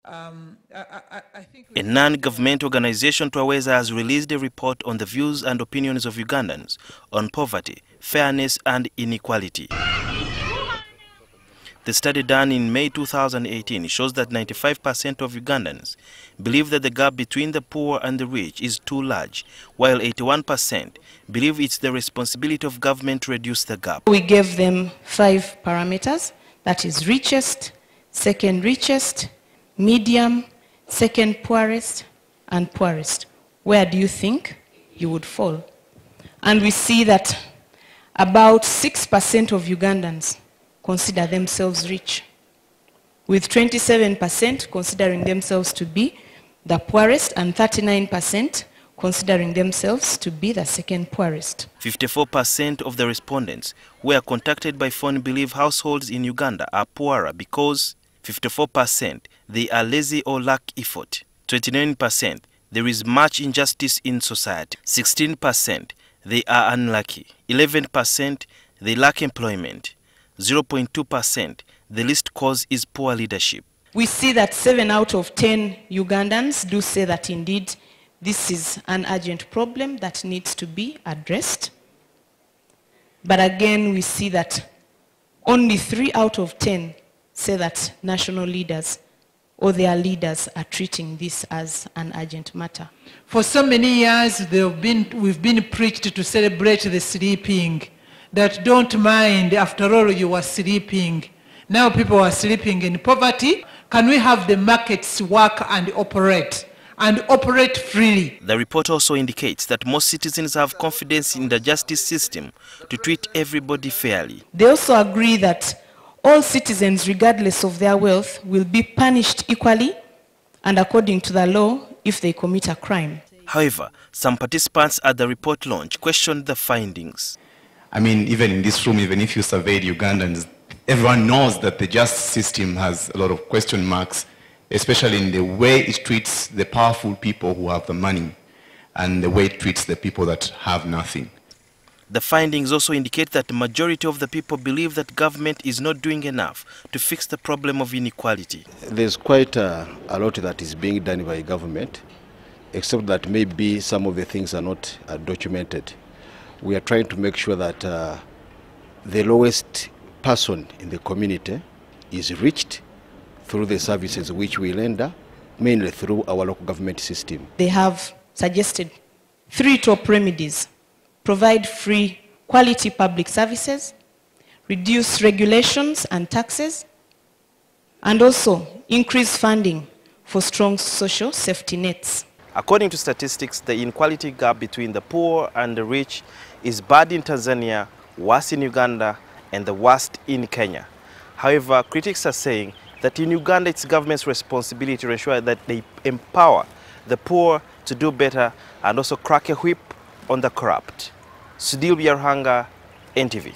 A non-government organization, Twaweza, has released a report on the views and opinions of Ugandans on poverty, fairness and inequality. The study done in May 2018 shows that 95% of Ugandans believe that the gap between the poor and the rich is too large, while 81% believe it's the responsibility of government to reduce the gap. We gave them 5 parameters, that is richest, second richest, medium, second poorest, and poorest. Where do you think you would fall? And we see that about 6% of Ugandans consider themselves rich, with 27% considering themselves to be the poorest and 39% considering themselves to be the second poorest. 54% of the respondents who were contacted by phone believe households in Uganda are poorer because 54% they are lazy or lack effort. 29% there is much injustice in society. 16% they are unlucky. 11% they lack employment. 0.2% the least cause is poor leadership. We see that 7 out of 10 Ugandans do say that indeed this is an urgent problem that needs to be addressed. But again, we see that only 3 out of 10 say that national leaders or their leaders are treating this as an urgent matter. For so many years, we've been preached to celebrate the sleeping, that don't mind, after all you were sleeping. Now people are sleeping in poverty. Can we have the markets work and operate freely? The report also indicates that most citizens have confidence in the justice system to treat everybody fairly. They also agree that all citizens, regardless of their wealth, will be punished equally and according to the law if they commit a crime. However, some participants at the report launch questioned the findings. I mean, even in this room, even if you surveyed Ugandans, everyone knows that the justice system has a lot of question marks, especially in the way it treats the powerful people who have the money and the way it treats the people that have nothing. The findings also indicate that the majority of the people believe that government is not doing enough to fix the problem of inequality. There's quite a lot that is being done by government, except that maybe some of the things are not documented. We are trying to make sure that the lowest person in the community is reached through the services which we render, mainly through our local government system. They have suggested 3 top remedies: provide free quality public services, reduce regulations and taxes, and also increase funding for strong social safety nets. According to statistics, the inequality gap between the poor and the rich is bad in Tanzania, worse in Uganda, and the worst in Kenya. However, critics are saying that in Uganda it's government's responsibility to ensure that they empower the poor to do better and also crack a whip on the corrupt. Sudil Biarhanga, NTV.